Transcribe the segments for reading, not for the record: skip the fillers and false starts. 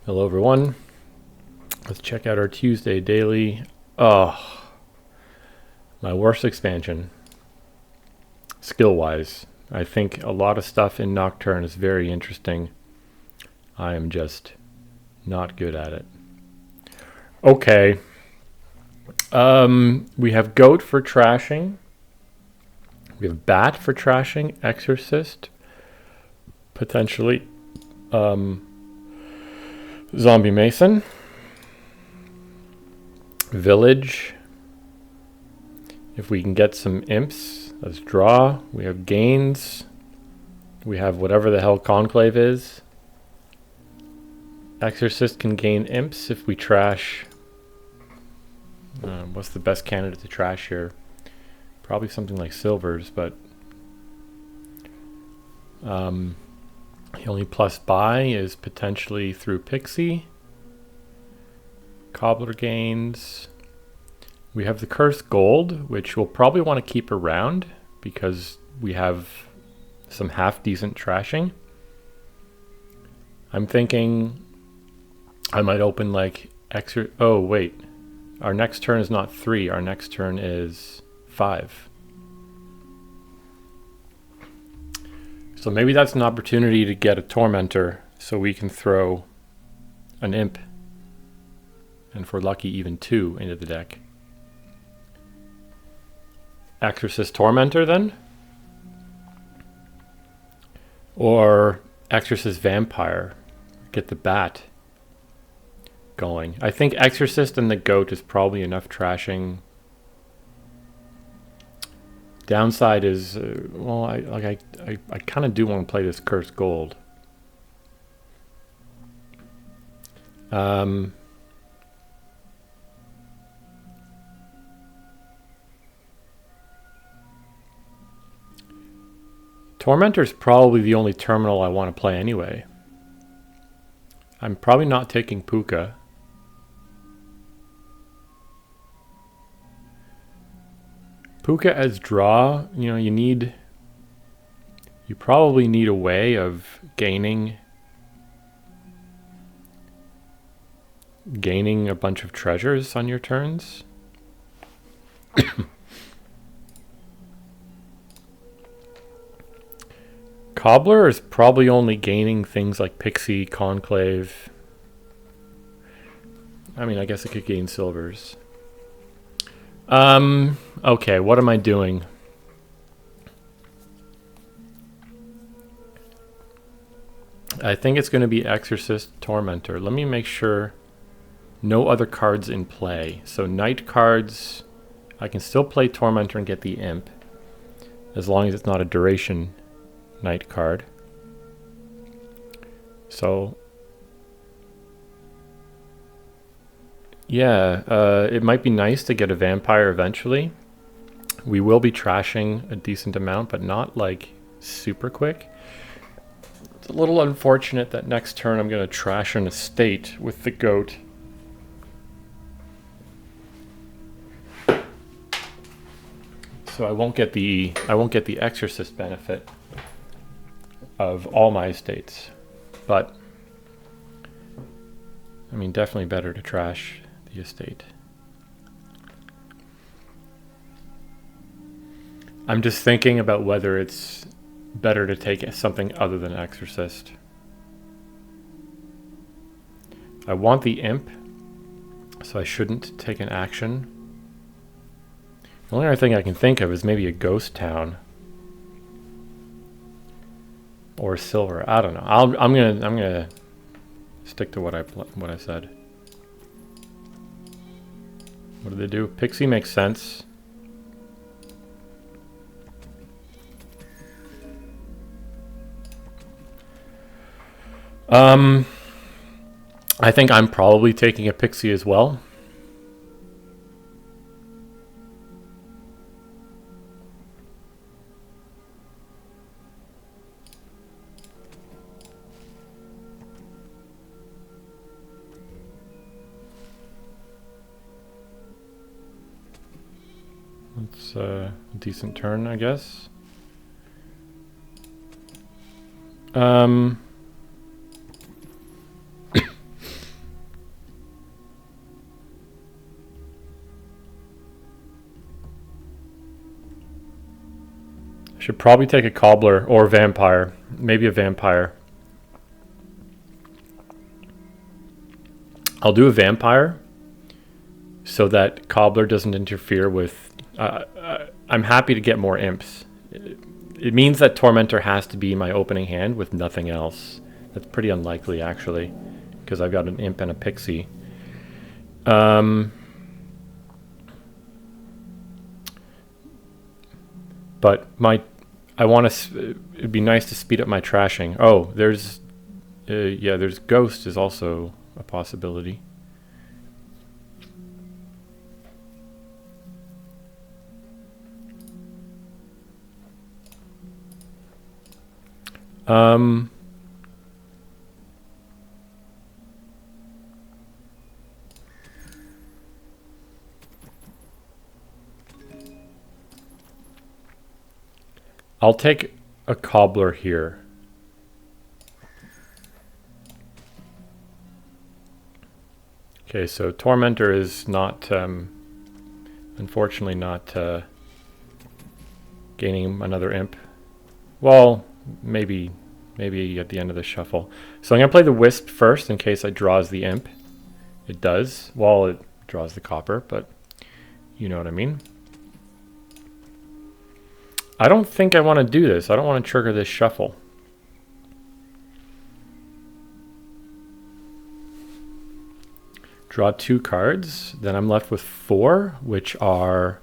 Hello, everyone. Let's check out our Tuesday daily. Oh, my worst expansion, skill wise. I think a lot of stuff in Nocturne is very interesting. I am just not good at it. Okay. We have Goat for trashing. We have Bat for trashing. Exorcist. Potentially. Zombie Mason. Village. If we can get some imps, let's draw. We have gains. We have whatever the hell Conclave is. Exorcist can gain imps if we trash. What's the best candidate to trash here? Probably something like Silvers, but the only plus buy is potentially through Pixie. Cobbler gains. We have the Cursed Gold, which we'll probably want to keep around because we have some half decent trashing. I'm thinking I might open like oh wait, our next turn is not 3, our next turn is 5. So maybe that's an opportunity to get a Tormentor so we can throw an Imp, and if we're lucky even 2 into the deck. Exorcist Tormentor then? Or Exorcist Vampire. Get the Bat going. I think Exorcist and the Goat is probably enough trashing. Downside is, well, I kind of do want to play this Cursed Gold. Tormentor's probably the only terminal I want to play anyway. I'm probably not taking Puka. Puka as draw, you probably need a way of gaining a bunch of treasures on your turns. Cobbler is probably only gaining things like Pixie, Conclave. I mean, I guess it could gain Silvers. Okay, what am I doing? I think it's going to be Exorcist Tormentor. Let me make sure no other cards in play. So night cards, I can still play Tormentor and get the Imp, as long as it's not a duration night card. So yeah, it might be nice to get a Vampire eventually. We will be trashing a decent amount, but not like super quick. It's a little unfortunate that next turn I'm going to trash an estate with the Goat. So I won't get the Exorcist benefit of all my estates. But I mean, definitely better to trash the estate. I'm just thinking about whether it's better to take something other than Exorcist. I want the Imp, so I shouldn't take an action. The only other thing I can think of is maybe a Ghost Town or Silver. I don't know. I'm gonna stick to what I said. What do they do? Pixie makes sense. I think I'm probably taking a Pixie as well. It's a decent turn, I guess. Should probably take a cobbler or vampire. Maybe a vampire. I'll do a vampire so that cobbler doesn't interfere with... I'm happy to get more imps. It means that Tormentor has to be my opening hand with nothing else. That's pretty unlikely, actually, because I've got an imp and a pixie. But I want to... It'd be nice to speed up my trashing. Oh, there's... yeah, there's Ghost is also a possibility. I'll take a cobbler here. Okay, so Tormentor is not, unfortunately not gaining another imp. Well, maybe at the end of the shuffle. So I'm going to play the Wisp first in case it draws the imp. It does. Well, it draws the copper, but you know what I mean. I don't think I want to do this. I don't want to trigger this shuffle. Draw 2 cards. Then I'm left with 4, which are...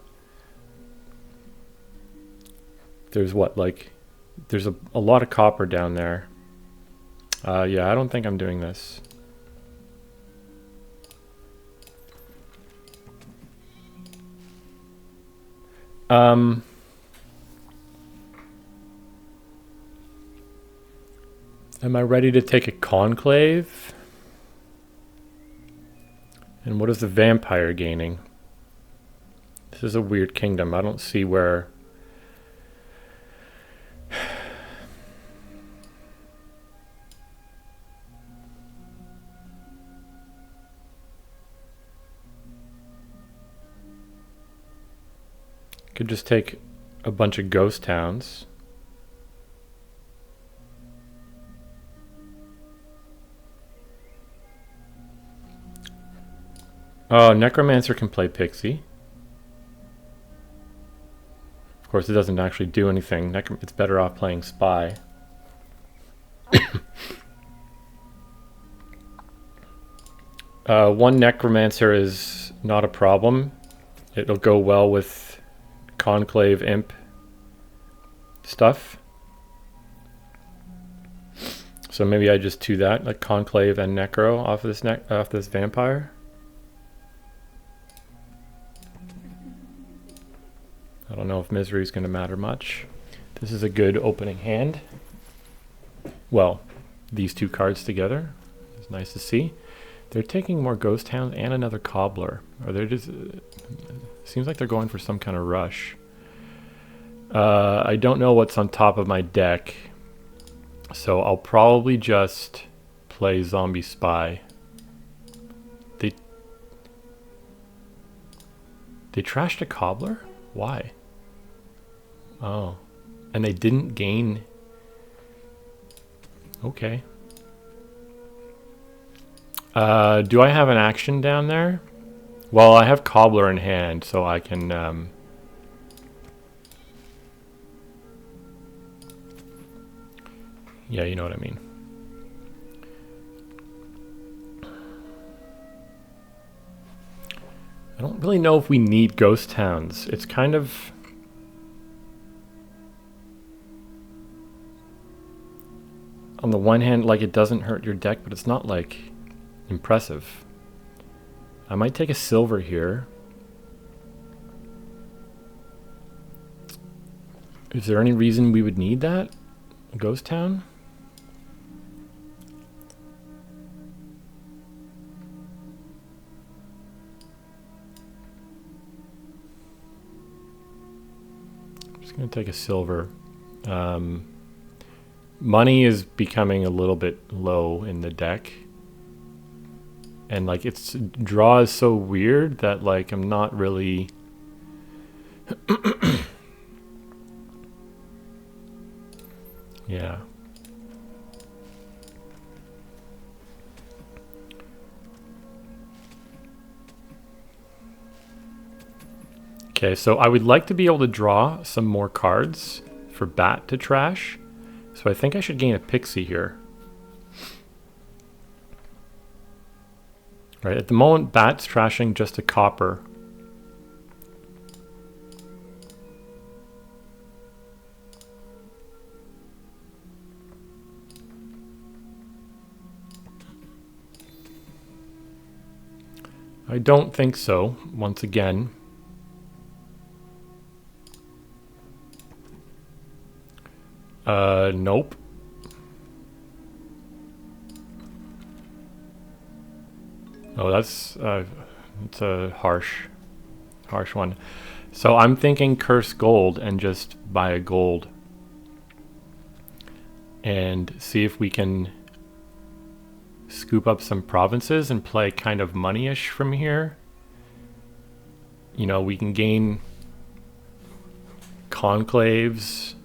There's what, like... There's a lot of copper down there. Yeah, I don't think I'm doing this. Am I ready to take a Conclave? And what is the vampire gaining? This is a weird kingdom. I don't see where... Could just take a bunch of ghost towns. Oh, Necromancer can play Pixie. Of course, it doesn't actually do anything. It's better off playing Spy. One Necromancer is not a problem. It'll go well with Conclave Imp stuff. So maybe I just do that, like Conclave and Necro off this vampire. I don't know if Misery is going to matter much. This is a good opening hand. Well, these 2 cards together. It's nice to see. They're taking more Ghost Hounds and another Cobbler. Or they're just... seems like they're going for some kind of rush. I don't know what's on top of my deck. So I'll probably just play Zombie Spy. They trashed a Cobbler? Why? Oh. And they didn't gain... Okay. Do I have an action down there? Well, I have Cobbler in hand, so I can... yeah, you know what I mean. I don't really know if we need Ghost Towns. It's kind of... On the one hand, like, it doesn't hurt your deck, but it's not, like, impressive. I might take a silver here. Is there any reason we would need that? Ghost Town? I'm just going to take a silver. Money is becoming a little bit low in the deck. And like its draw is so weird that like I'm not really Yeah. Okay, so I would like to be able to draw some more cards for Bat to trash. So I think I should gain a Pixie here. Right, at the moment, Bat's trashing just a copper. I don't think so, once again. Nope. Oh, that's it's a harsh one. So I'm thinking curse gold and just buy a gold and see if we can scoop up some provinces and play kind of money-ish from here. You know, we can gain conclaves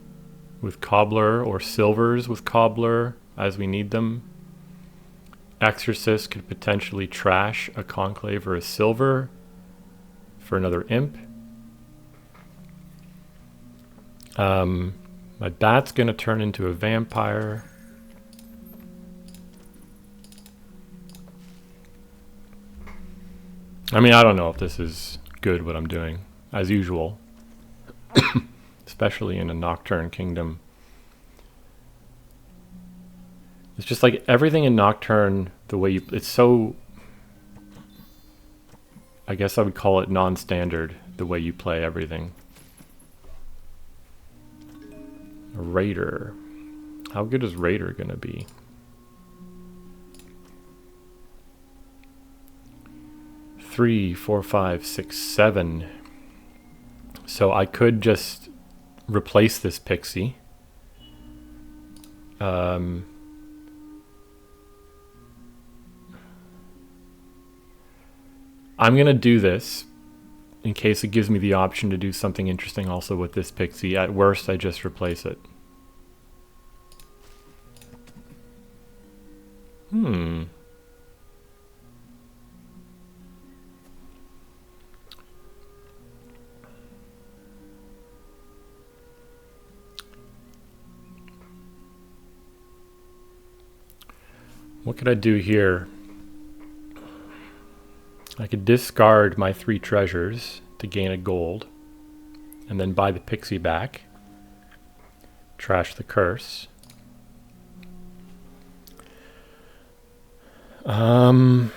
with cobbler or silvers with cobbler as we need them. Exorcist could potentially trash a conclave or a silver for another imp. My Bat's gonna turn into a vampire. I mean, I don't know if this is good what I'm doing, as usual. Especially in a Nocturne Kingdom. It's just like everything in Nocturne, the way you... It's so... I guess I would call it non-standard, the way you play everything. Raider. How good is Raider gonna be? Three, 4, 5, 6, 7. So I could just replace this Pixie. I'm gonna do this in case it gives me the option to do something interesting also with this Pixie. At worst, I just replace it. What could I do here? I could discard my 3 treasures to gain a gold, and then buy the Pixie back. Trash the curse. Or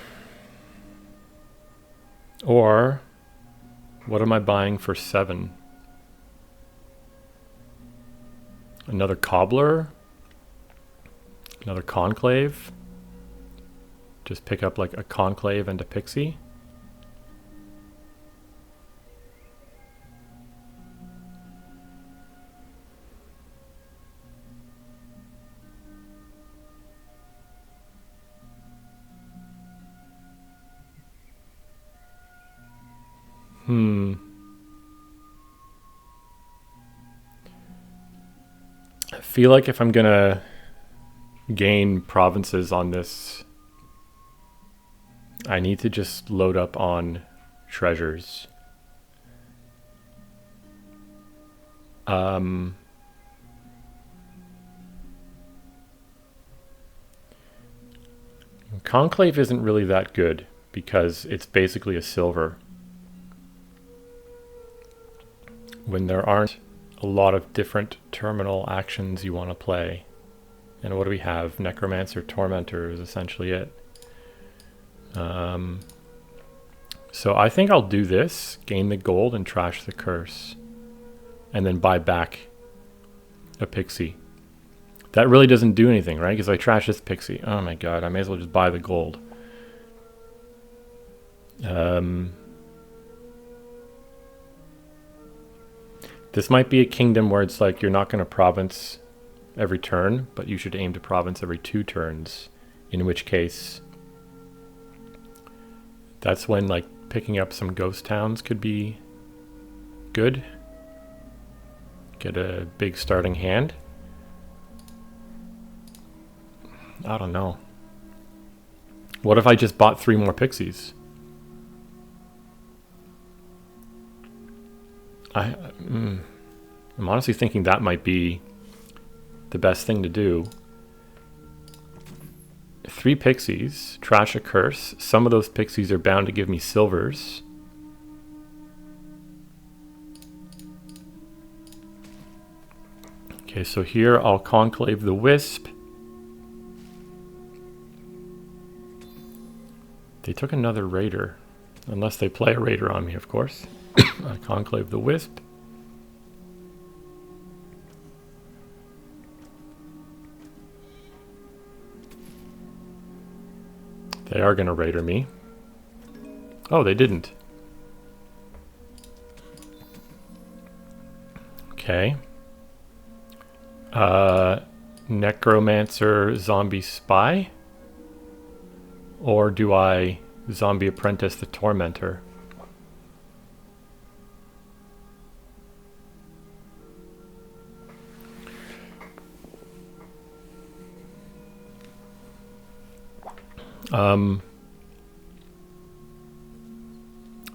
what am I buying for 7? Another cobbler? Another conclave? Just pick up like a conclave and a Pixie? I feel like if I'm gonna gain provinces on this, I need to just load up on treasures. Conclave isn't really that good because it's basically a silver. When there aren't a lot of different terminal actions you want to play. And what do we have? Necromancer, Tormentor is essentially it. So I think I'll do this, gain the gold and trash the curse. And then buy back a Pixie. That really doesn't do anything, right? Because I trash this Pixie. Oh my god, I may as well just buy the gold. This might be a kingdom where it's like you're not going to province every turn, but you should aim to province every 2 turns. In which case, that's when like picking up some ghost towns could be good. Get a big starting hand. I don't know. What if I just bought 3 more pixies? I'm honestly thinking that might be the best thing to do. 3 pixies, trash a curse. Some of those pixies are bound to give me silvers. Okay, so here I'll conclave the wisp. They took another raider. Unless they play a raider on me, of course. I conclave the wisp. They are going to raider me. Oh, they didn't. Okay. Necromancer, zombie spy? Or do I zombie apprentice the tormentor?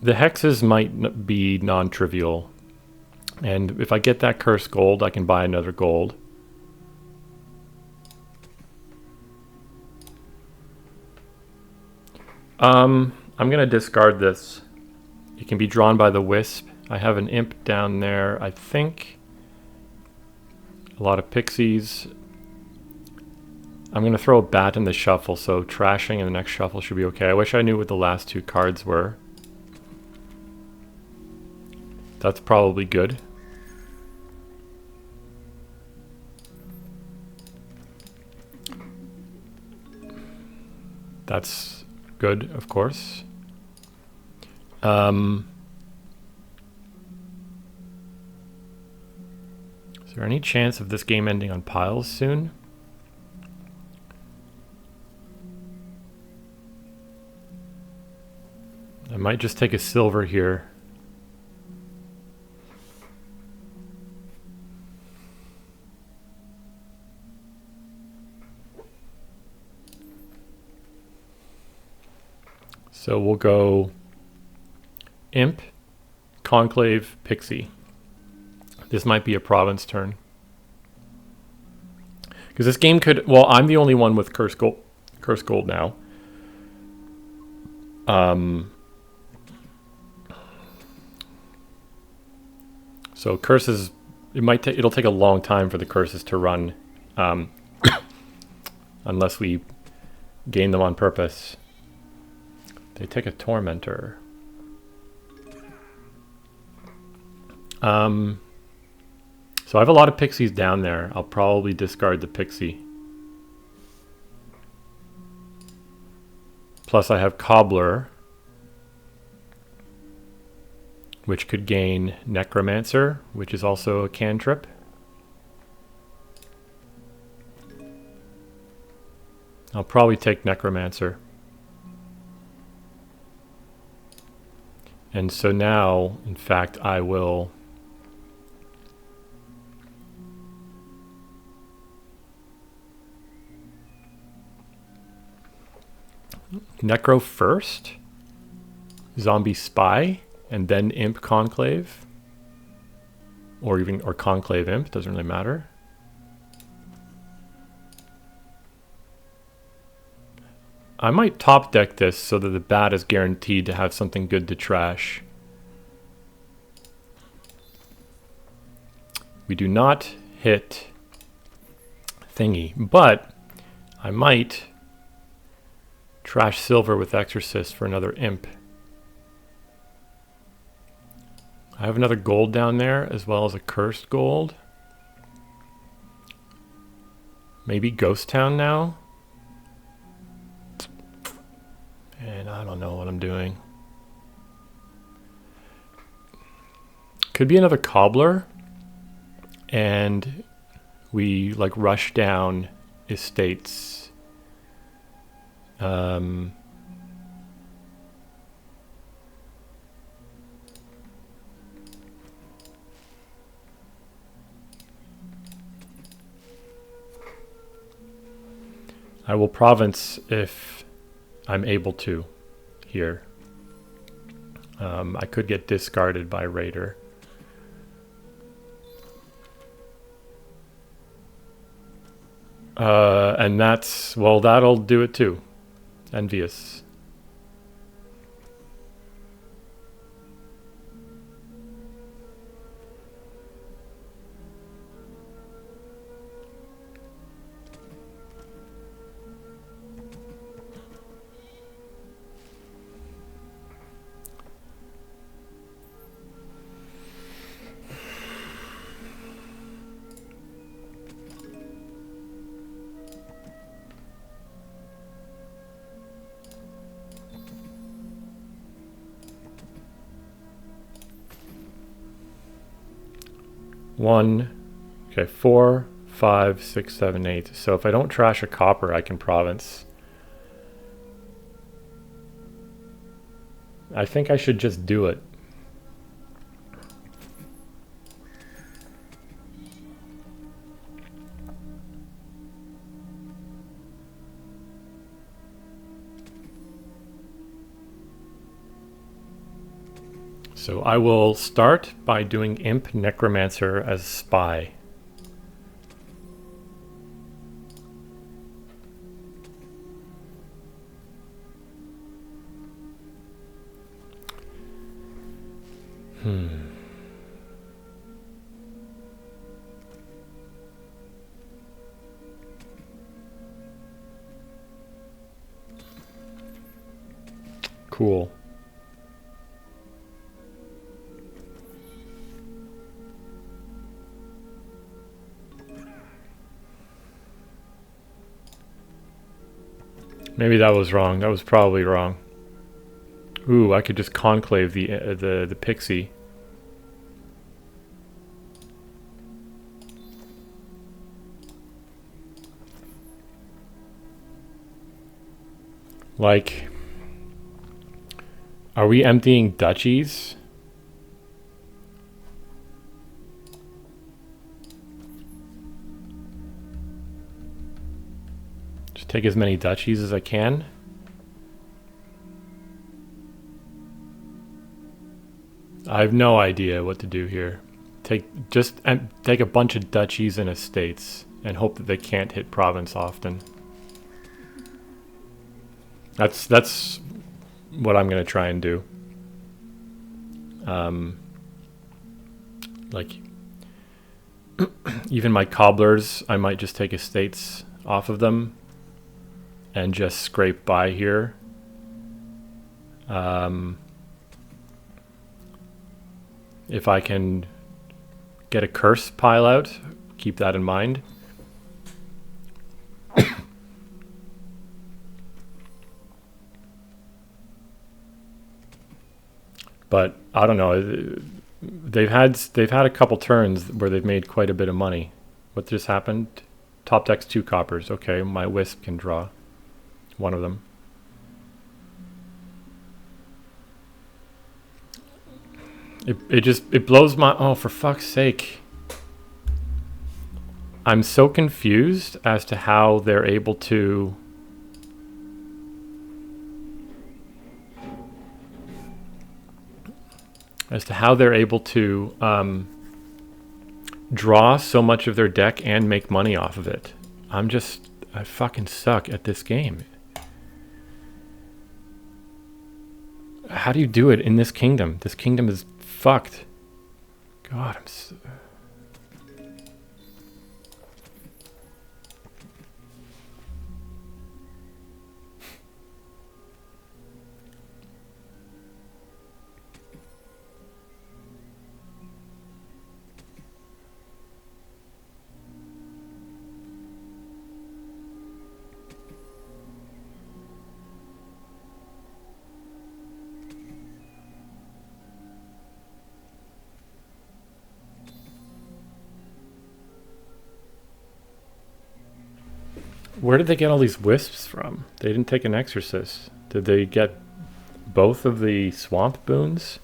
The hexes might be non-trivial. And if I get that cursed gold, I can buy another gold. I'm going to discard this. It can be drawn by the wisp. I have an imp down there, I think. A lot of pixies. I'm going to throw a bat in the shuffle, so trashing in the next shuffle should be okay. I wish I knew what the last 2 cards were. That's probably good. That's good, of course. Is there any chance of this game ending on piles soon? I might just take a silver here. So we'll go imp, conclave, pixie. This might be a province turn. Because this game could... Well, I'm the only one with cursed gold now. So curses... It'll take a long time for the curses to run. Unless we gain them on purpose. They take a tormentor. So I have a lot of pixies down there. I'll probably discard the pixie. Plus I have Cobbler, which could gain Necromancer, which is also a cantrip. I'll probably take Necromancer. And so now, in fact, I will... Necro first, zombie spy, and then imp conclave, or conclave imp, doesn't really matter. I might top deck this so that the bat is guaranteed to have something good to trash. We do not hit thingy, but I might trash silver with Exorcist for another imp. I have another gold down there as well as a cursed gold. Maybe Ghost Town now? And I don't know what I'm doing. Could be another Cobbler. And we like rush down estates. I will province if I'm able to here. I could get discarded by Raider. And that's, well, that'll do it too. Envious. One, okay, 4, 5, 6, 7, 8. So if I don't trash a copper, I can province. I think I should just do it. So I will start by doing Imp Necromancer as Spy. Cool. Maybe that was wrong. That was probably wrong. Ooh, I could just conclave the pixie. Like, are we emptying duchies? Just take as many duchies as I can. I have no idea what to do here. Take a bunch of duchies and estates and hope that they can't hit province often. That's what I'm gonna try and do. Like even my cobblers, I might just take estates off of them and just scrape by here. If I can get a curse pile out, keep that in mind. But I don't know. They've had a couple turns where they've made quite a bit of money. What just happened? Top deck's 2 coppers. Okay, my wisp can draw one of them. It blows my, oh, for fuck's sake. I'm so confused as to how they're able to draw so much of their deck and make money off of it. I fucking suck at this game. How do you do it in this kingdom? This kingdom is fucked. God, I'm so... Where did they get all these wisps from? They didn't take an exorcist. Did they get both of the swamp boons?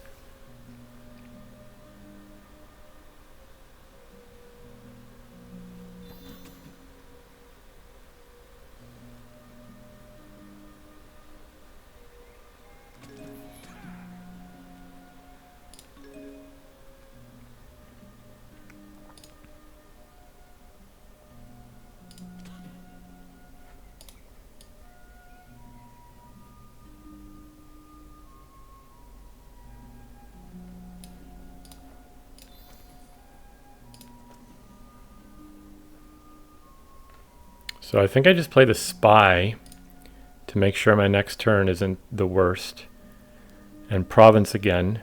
So I think I just play the spy to make sure my next turn isn't the worst. And province again.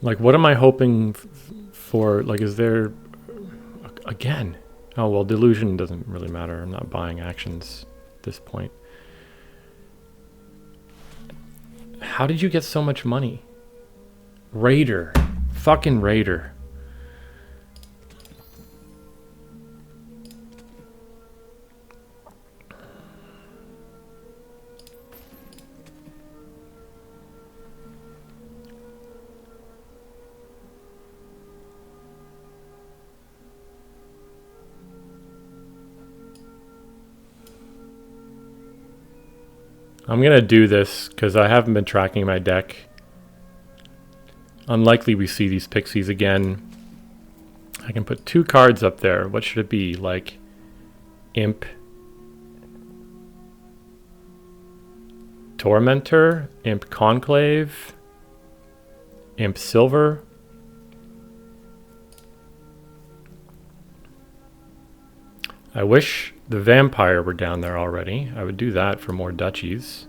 Like, what am I hoping for? Like, is there... Again. Oh, well, delusion doesn't really matter. I'm not buying actions at this point. How did you get so much money? Raider. Fucking Raider. I'm going to do this because I haven't been tracking my deck. Unlikely we see these pixies again. I can put 2 cards up there. What should it be? Like Imp, Tormentor, Imp Conclave, Imp Silver. I wish the Vampire were down there already. I would do that for more duchies.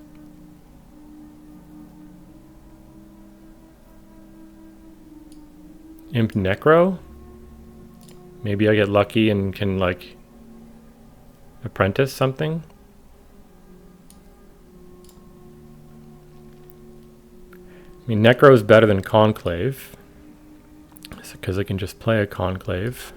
Imp Necro? Maybe I get lucky and can, like, apprentice something? I mean, Necro is better than Conclave, because I can just play a Conclave.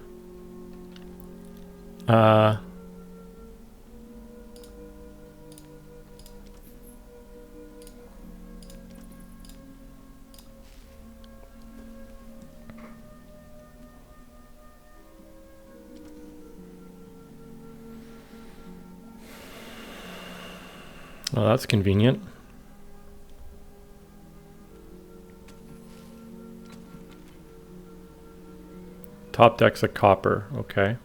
Well, that's convenient. Top deck's a copper, okay.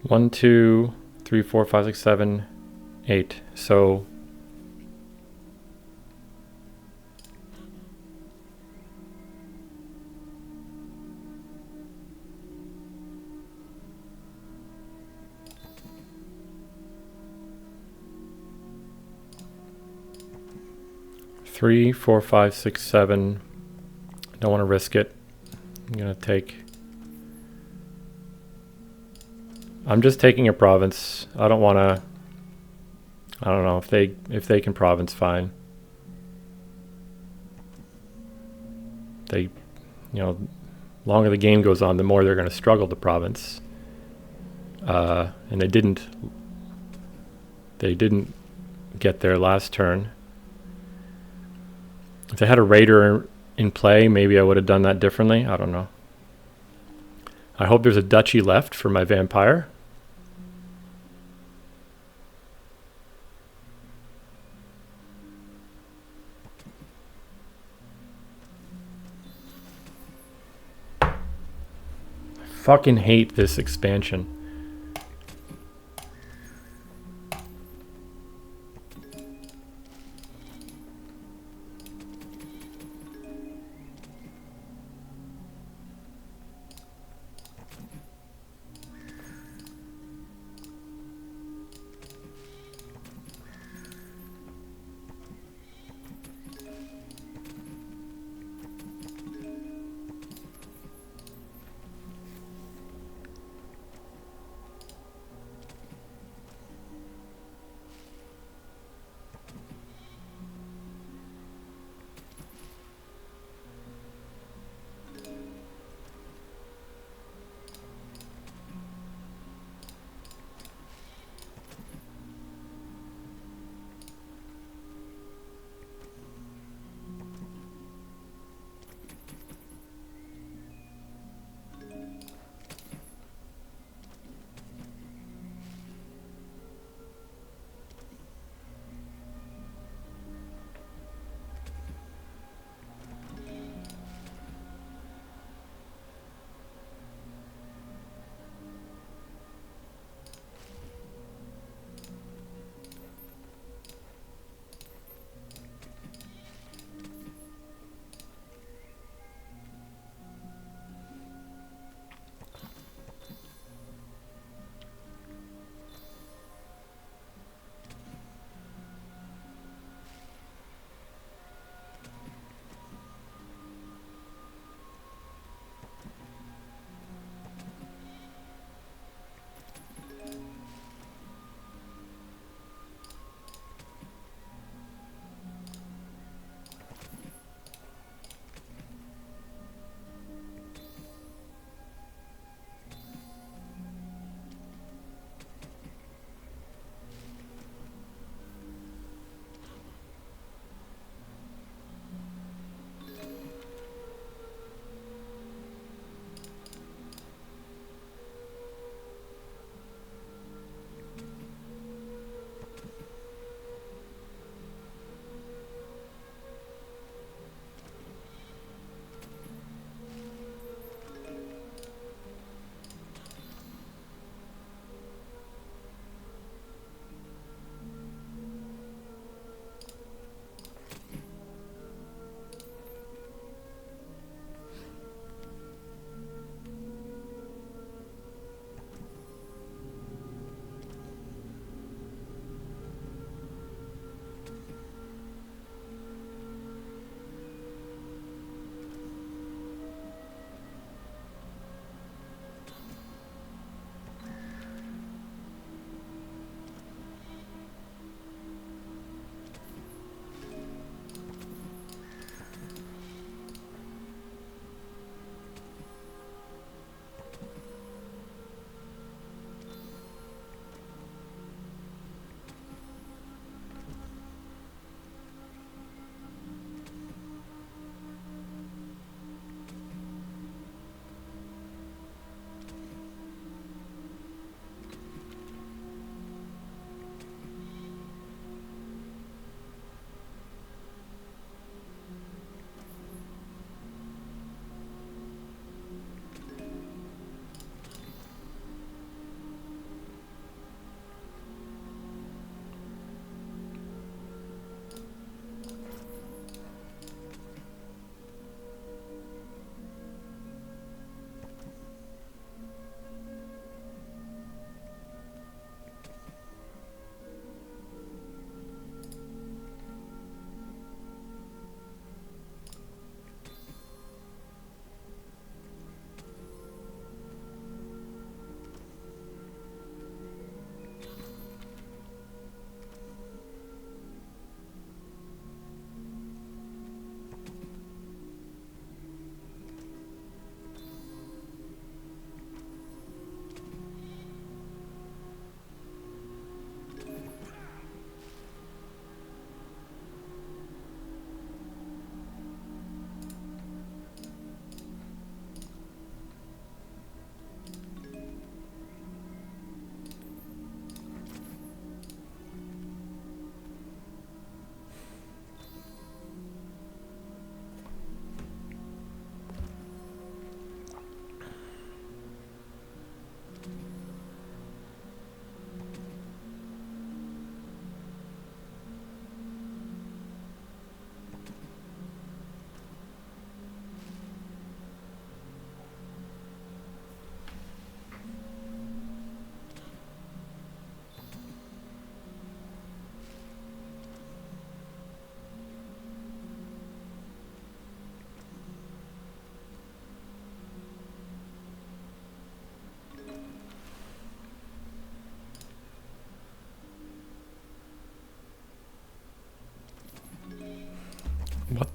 One, 2, 3, 4, 5, 6, 7, 8. So three, 4, 5, 6, 7. I don't want to risk it. I'm gonna take. I'm just taking a province. I don't want to. I don't know if they can province, fine. They, you know, longer the game goes on, the more they're going to struggle to province. And they didn't get there last turn. If they had a Raider in play, maybe I would have done that differently. I don't know. I hope there's a duchy left for my Vampire. Fucking hate this expansion.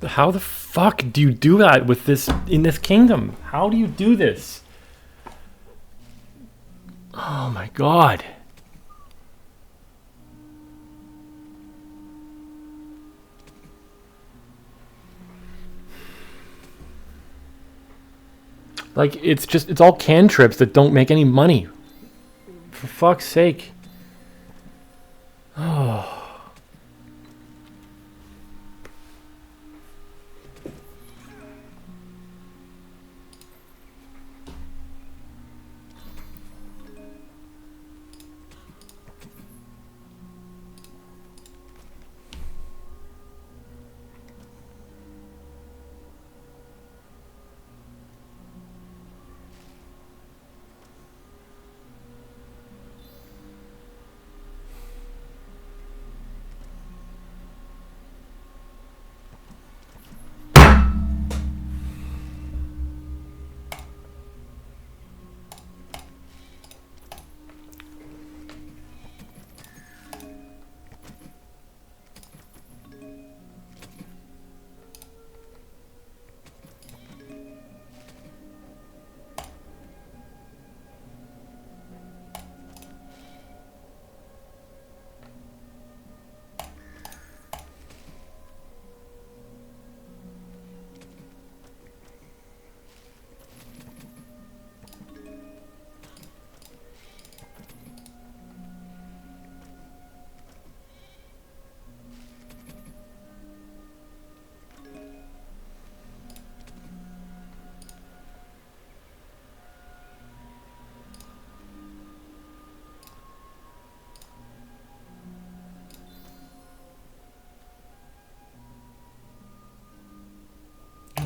How the fuck do you do that with this in this kingdom? How do you do this? Oh my god. Like, it's all cantrips that don't make any money. For fuck's sake. Oh.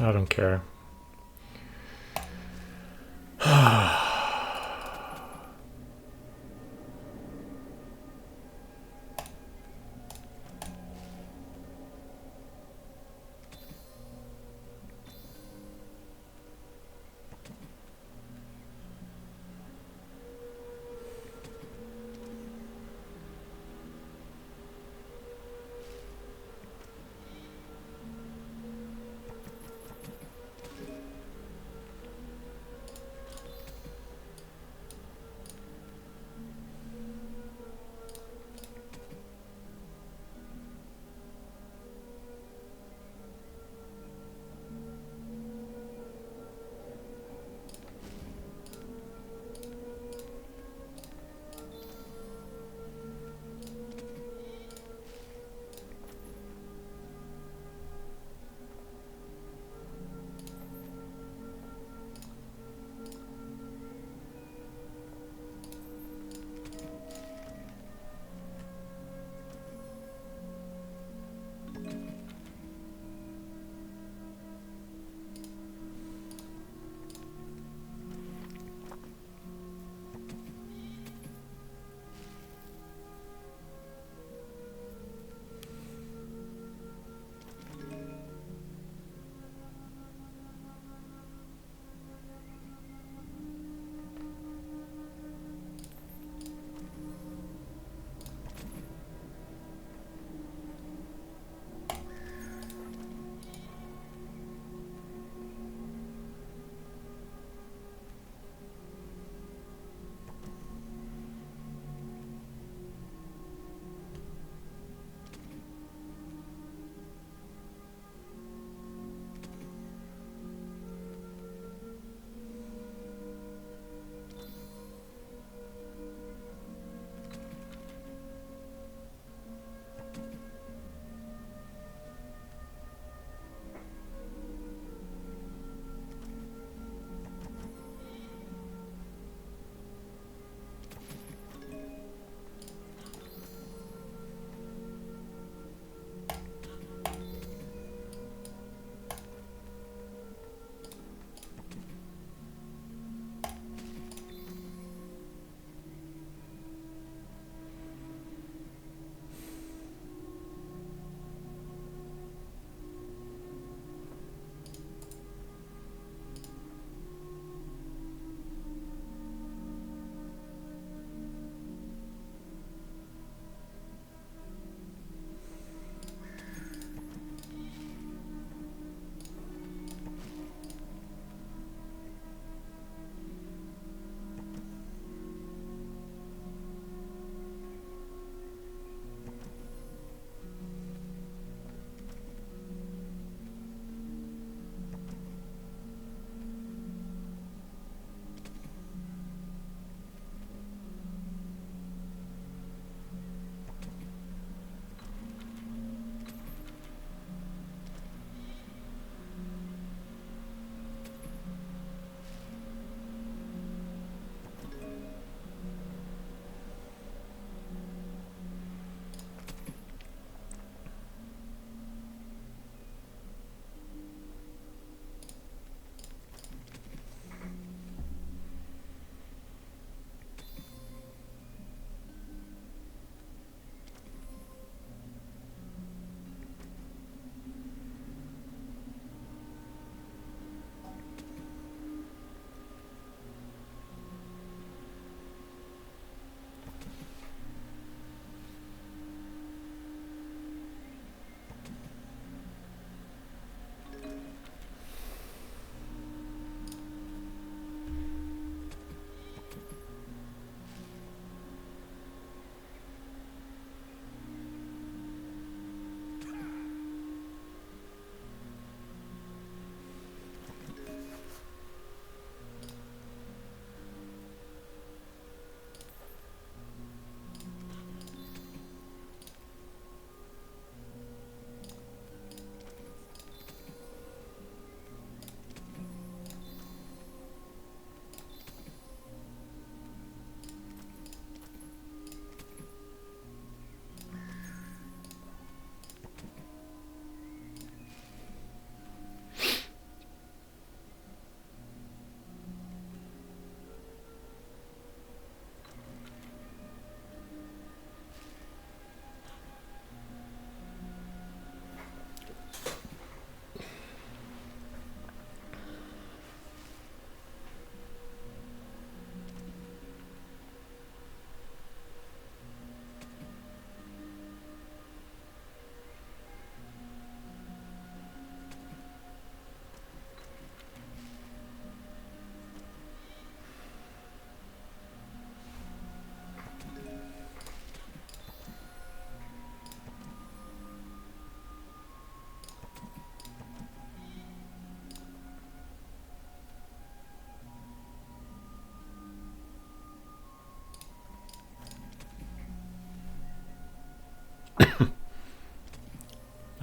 I don't care.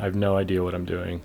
I have no idea what I'm doing.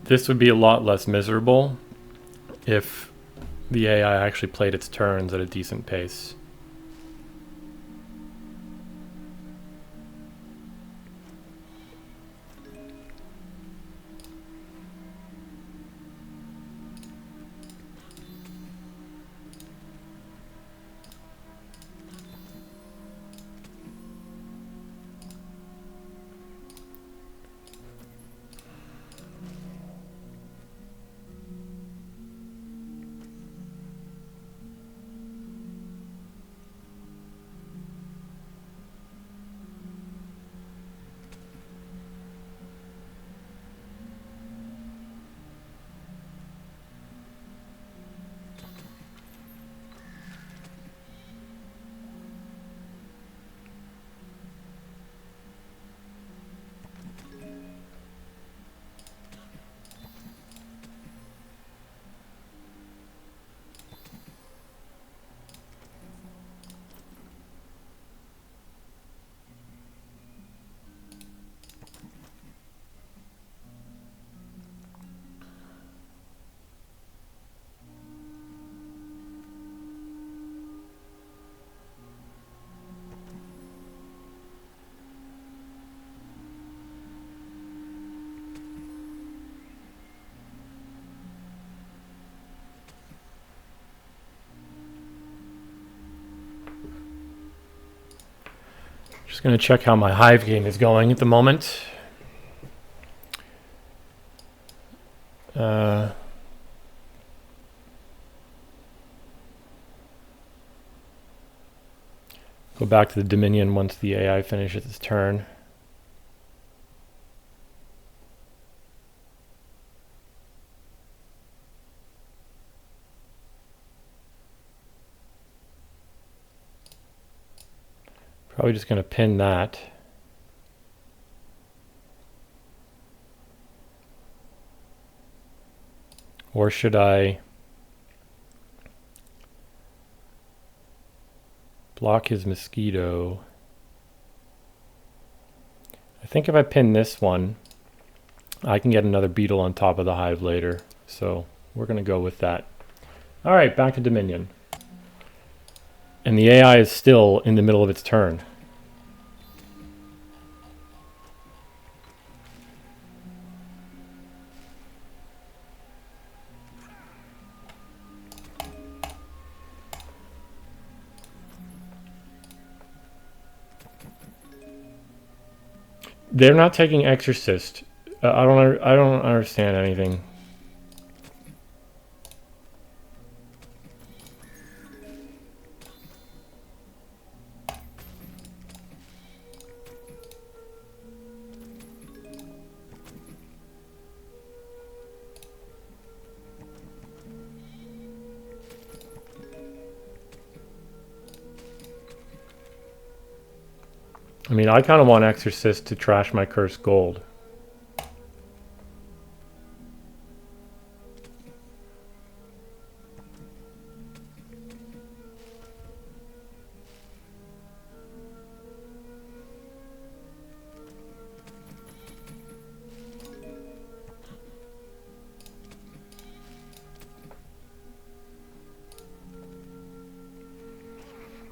This would be a lot less miserable if the AI actually played its turns at a decent pace. Just going to check how my Hive game is going at the moment. Go back to the Dominion once the AI finishes its turn. Probably just going to pin that. Or should I block his mosquito? think if I pin this one, I can get another beetle on top of the hive later. So we're going to go with that. All right, back to Dominion. And the AI is still in the middle of its turn. They're not taking Exorcist. I don't understand anything. I mean, I kind of want Exorcist to trash my cursed gold.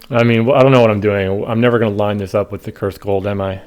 I mean, I don't know what I'm doing. I'm never going to line this up with the cursed gold, am I?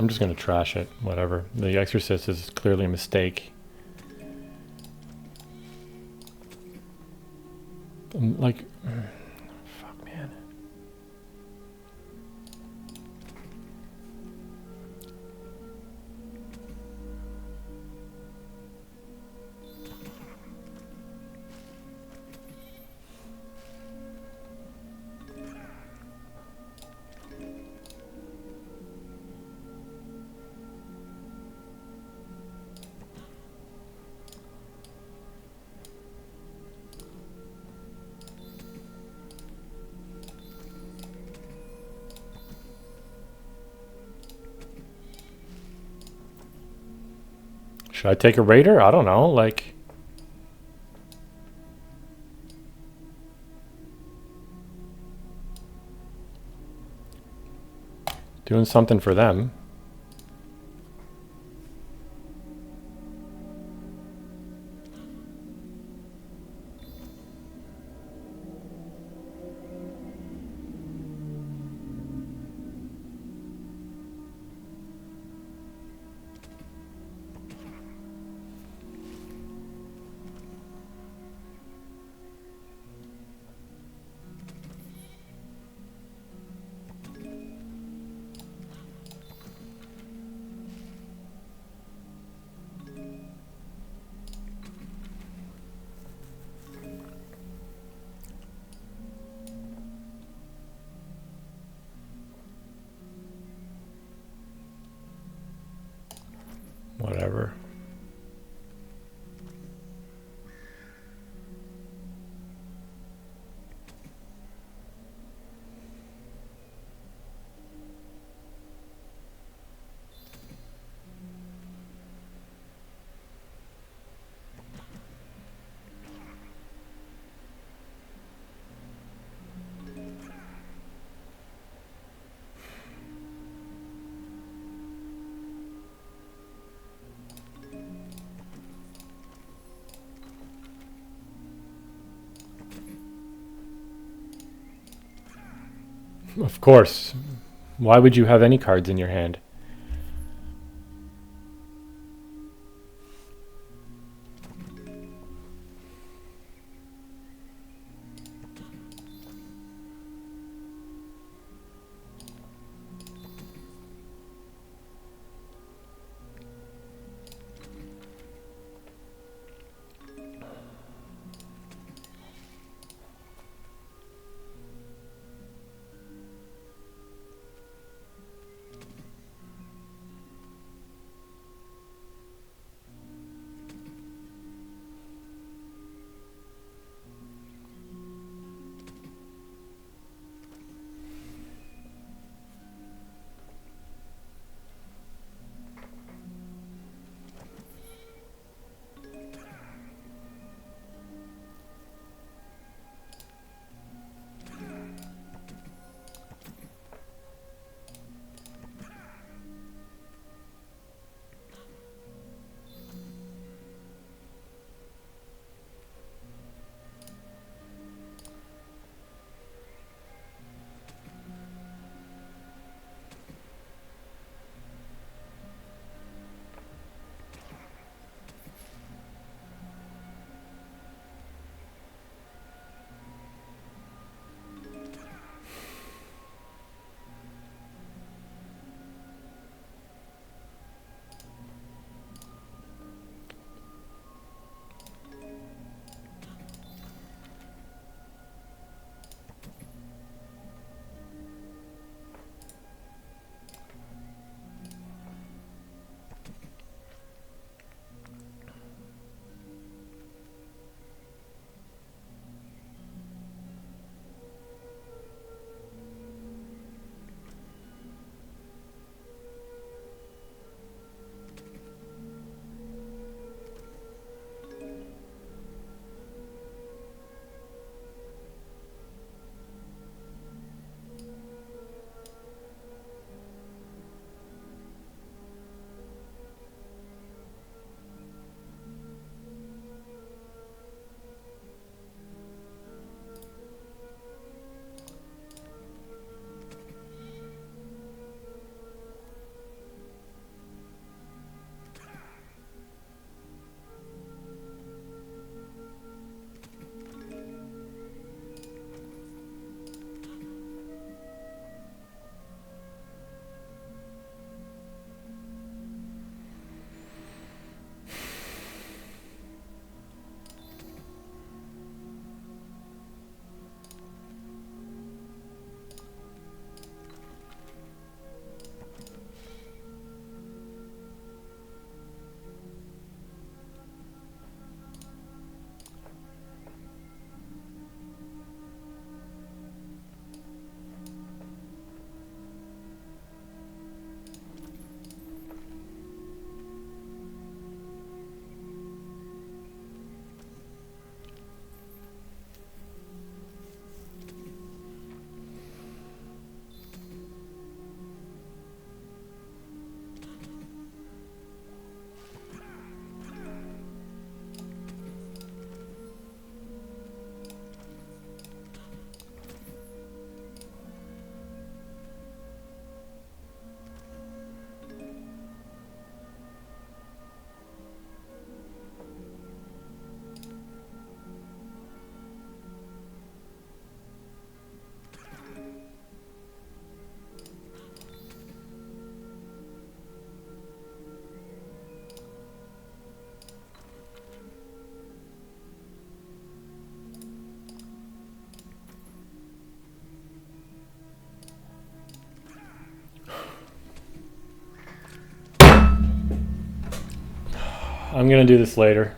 I'm just going to trash it, whatever. The Exorcist is clearly a mistake. Like, fuck, man. Should I take a raider? I don't know, like... Doing something for them. Whatever. Of course. Why would you have any cards in your hand? I'm gonna do this later.